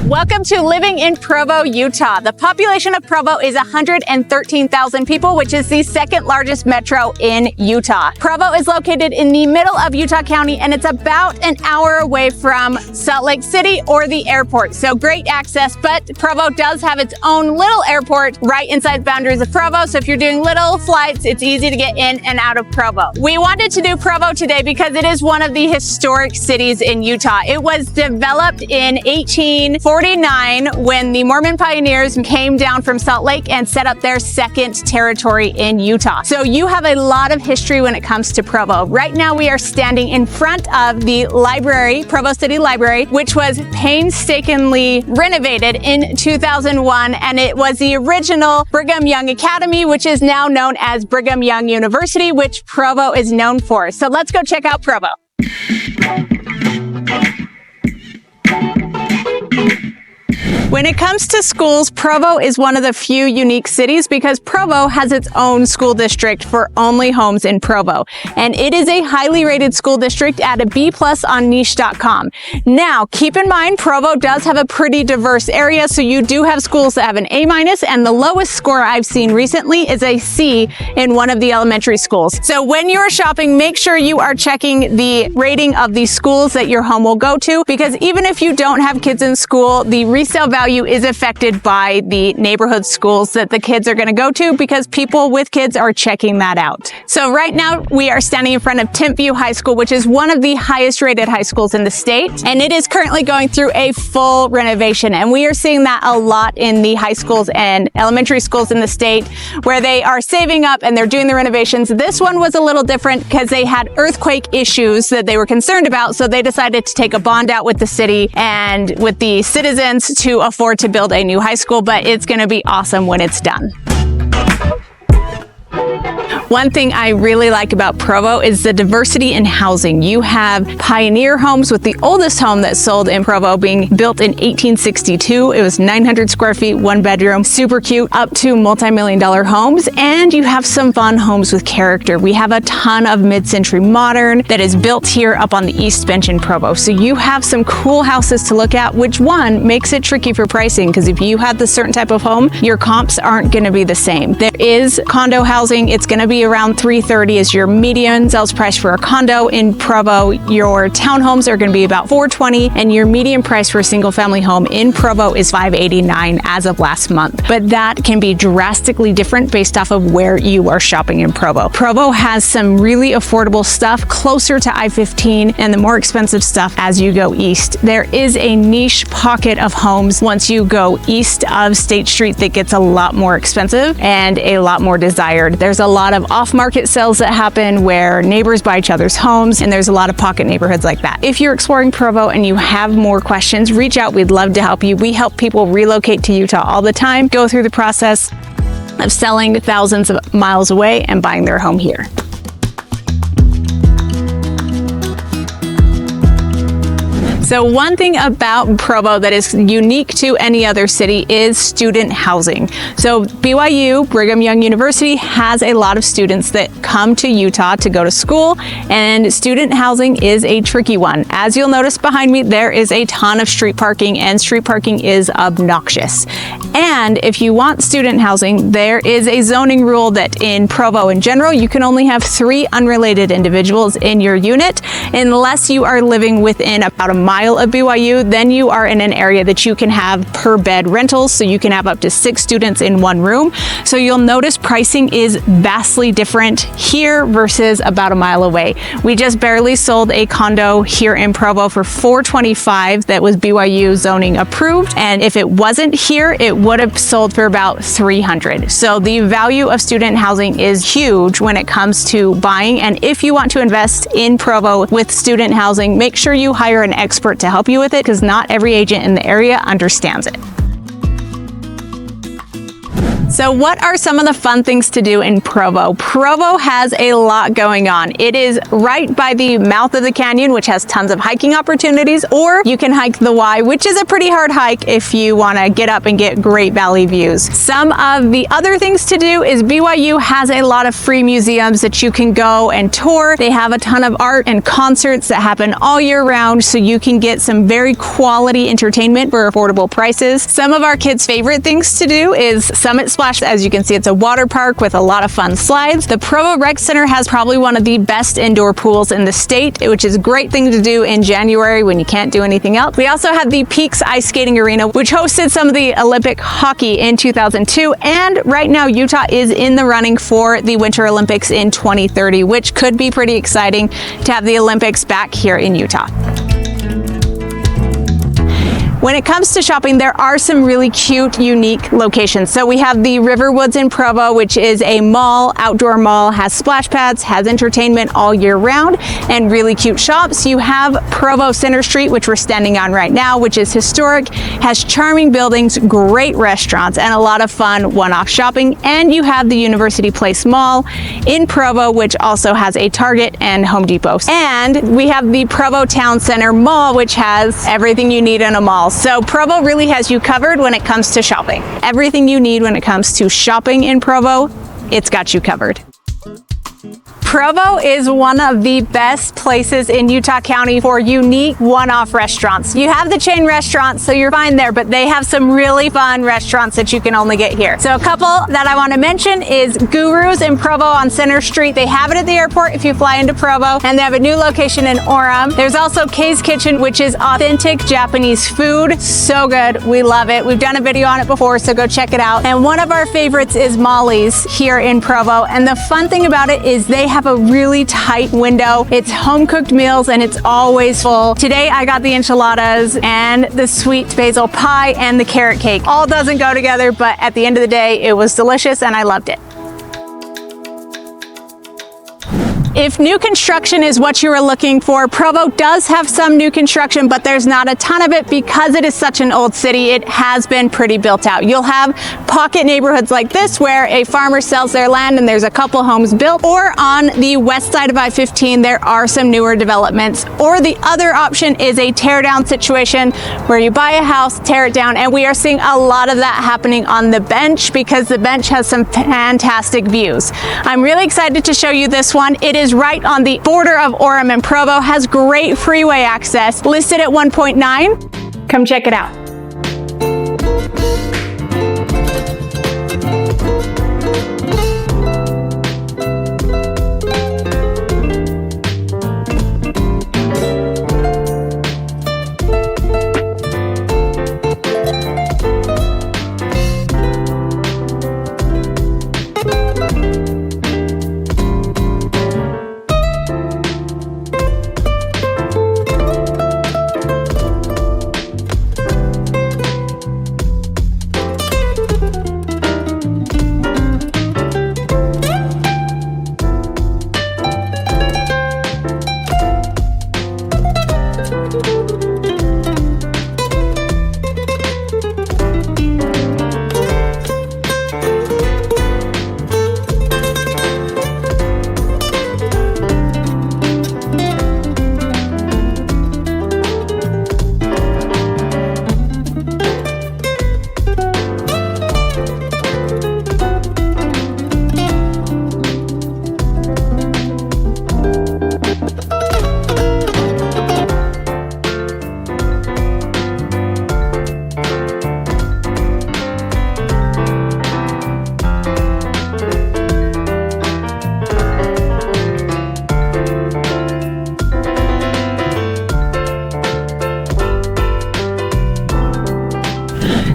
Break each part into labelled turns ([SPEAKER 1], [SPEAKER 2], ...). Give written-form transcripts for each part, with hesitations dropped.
[SPEAKER 1] Welcome to Living in Provo, Utah. The population of Provo is 113,000 people, which is the second largest metro in Utah. Provo is located in the middle of Utah County, and it's about an hour away from Salt Lake City or the airport. So great access, but Provo does have its own little airport right inside the boundaries of Provo. So if you're doing little flights, it's easy to get in and out of Provo. We wanted to do Provo today because it is one of the historic cities in Utah. It was developed in 1849 when the Mormon pioneers came down from Salt Lake and set up their second territory in Utah. So you have a lot of history when it comes to Provo. Right now we are standing in front of the library, Provo City Library, which was painstakingly renovated in 2001, and it was the original Brigham Young Academy, which is now known as Brigham Young University, which Provo is known for. So let's go check out Provo. When it comes to schools, Provo is one of the few unique cities because Provo has its own school district for only homes in Provo. And it is a highly rated school district at a B+ on niche.com. Now, keep in mind, Provo does have a pretty diverse area, so you do have schools that have an A-, and the lowest score I've seen recently is a C in one of the elementary schools. So when you are shopping, make sure you are checking the rating of the schools that your home will go to, because even if you don't have kids in school, the resale value is affected by the neighborhood schools that the kids are going to go to, because people with kids are checking that out. So right now we are standing in front of Timpview High School, which is one of the highest rated high schools in the state, and it is currently going through a full renovation. And we are seeing that a lot in the high schools and elementary schools in the state, where they are saving up and they're doing the renovations. This one was a little different because they had earthquake issues that they were concerned about, so they decided to take a bond out with the city and with the citizens to afford to build a new high school, but it's going to be awesome when it's done. One thing I really like about Provo is the diversity in housing. You have pioneer homes, with the oldest home that sold in Provo being built in 1862. It was 900 square feet, one bedroom, super cute, up to multi-million-dollar homes. And you have some fun homes with character. We have a ton of mid-century modern that is built here up on the East Bench in Provo. So you have some cool houses to look at, which one makes it tricky for pricing, because if you have the certain type of home, your comps aren't going to be the same. There is condo housing. It's going to be around $330 is your median sales price for a condo in Provo. Your townhomes are going to be about $420, and your median price for a single family home in Provo is $589 as of last month. But that can be drastically different based off of where you are shopping in Provo. Provo has some really affordable stuff closer to I-15 and the more expensive stuff as you go east. There is a niche pocket of homes once you go east of State Street that gets a lot more expensive and a lot more desired. There's a lot of off-market sales that happen where neighbors buy each other's homes, and there's a lot of pocket neighborhoods like that. If you're exploring Provo and you have more questions, reach out. We'd love to help you. We help people relocate to Utah all the time, go through the process of selling thousands of miles away and buying their home here. So one thing about Provo that is unique to any other city is student housing. So BYU, Brigham Young University, has a lot of students that come to Utah to go to school, and student housing is a tricky one. As you'll notice behind me, there is a ton of street parking, and street parking is obnoxious. And if you want student housing, there is a zoning rule that in Provo in general, you can only have 3 unrelated individuals in your unit unless you are living within about a mile of BYU. Then you are in an area that you can have per bed rentals, so you can have up to 6 students in one room. So you'll notice pricing is vastly different here versus about a mile away. We just barely sold a condo here in Provo for $425 that was BYU zoning approved, and if it wasn't here, it would have sold for about $300. So the value of student housing is huge when it comes to buying, and if you want to invest in Provo with student housing, make sure you hire an expert to help you with it, because not every agent in the area understands it. So what are some of the fun things to do in Provo? Provo has a lot going on. It is right by the mouth of the canyon, which has tons of hiking opportunities, or you can hike the Y, which is a pretty hard hike if you want to get up and get great valley views. Some of the other things to do is BYU has a lot of free museums that you can go and tour. They have a ton of art and concerts that happen all year round, so you can get some very quality entertainment for affordable prices. Some of our kids' favorite things to do is Summit Splash. As you can see, it's a water park with a lot of fun slides. The Provo Rec Center has probably one of the best indoor pools in the state, which is a great thing to do in January when you can't do anything else. We also have the Peaks Ice Skating Arena, which hosted some of the Olympic hockey in 2002. And right now, Utah is in the running for the Winter Olympics in 2030, which could be pretty exciting to have the Olympics back here in Utah. When it comes to shopping, there are some really cute, unique locations. So we have the Riverwoods in Provo, which is a mall, outdoor mall, has splash pads, has entertainment all year round, and really cute shops. You have Provo Center Street, which we're standing on right now, which is historic, has charming buildings, great restaurants, and a lot of fun one-off shopping. And you have the University Place Mall in Provo, which also has a Target and Home Depot. And we have the Provo Town Center Mall, which has everything you need in a mall. So Provo really has you covered when it comes to shopping. Everything you need when it comes to shopping in Provo, it's got you covered. Provo is one of the best places in Utah County for unique one-off restaurants. You have the chain restaurants, so you're fine there, but they have some really fun restaurants that you can only get here. So a couple that I want to mention is Guru's in Provo on Center Street. They have it at the airport if you fly into Provo, and they have a new location in Orem. There's also Kay's Kitchen, which is authentic Japanese food. So good. We love it. We've done a video on it before, so go check it out. And one of our favorites is Molly's here in Provo. And the fun thing about it is they have a really tight window. It's home cooked meals and it's always full. Today I got the enchiladas and the sweet basil pie and the carrot cake. All doesn't go together, but at the end of the day, it was delicious and I loved it. If new construction is what you were looking for, Provo does have some new construction, but there's not a ton of it because it is such an old city. It has been pretty built out. You'll have pocket neighborhoods like this where a farmer sells their land and there's a couple homes built, or on the west side of I-15, there are some newer developments. Or the other option is a tear down situation where you buy a house, tear it down, and we are seeing a lot of that happening on the Bench because the Bench has some fantastic views. I'm really excited to show you this one. It is right on the border of Orem and Provo, has great freeway access, listed at 1.9. Come check it out.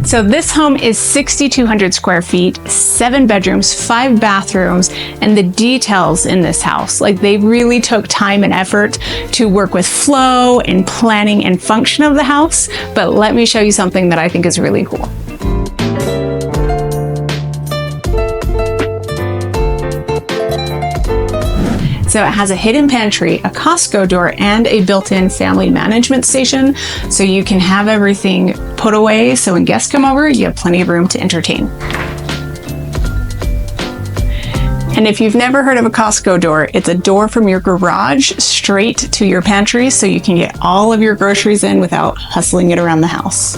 [SPEAKER 1] So this home is 6,200 square feet, 7 bedrooms, 5 bathrooms, and the details in this house, like they really took time and effort to work with flow and planning and function of the house. But let me show you something that I think is really cool. So it has a hidden pantry, a Costco door, and a built-in family management station. So you can have everything put away so when guests come over, you have plenty of room to entertain. And if you've never heard of a Costco door, it's a door from your garage straight to your pantry so you can get all of your groceries in without hustling it around the house.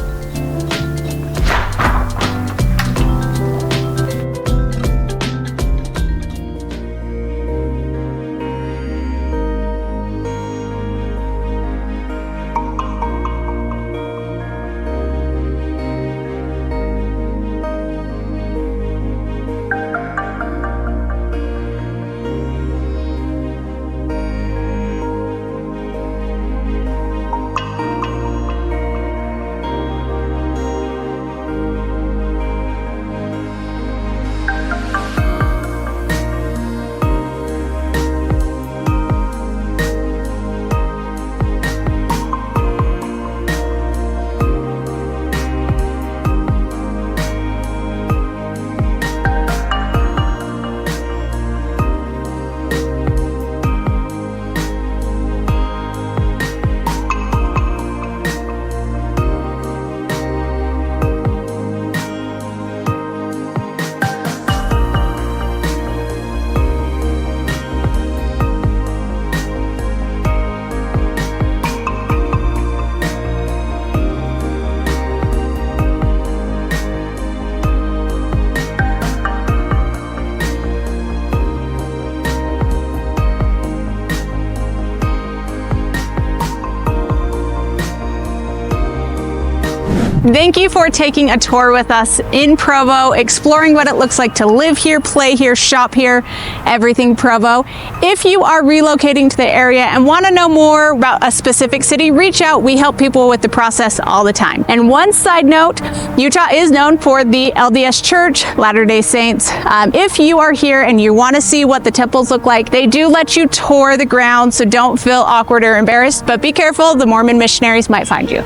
[SPEAKER 1] Thank you for taking a tour with us in Provo, exploring what it looks like to live here, play here, shop here, everything Provo. If you are relocating to the area and want to know more about a specific city, reach out. We help people with the process all the time. And one side note, Utah is known for the LDS Church, Latter-day Saints. If you are here and you want to see what the temples look like, they do let you tour the ground, so don't feel awkward or embarrassed, but be careful, the Mormon missionaries might find you.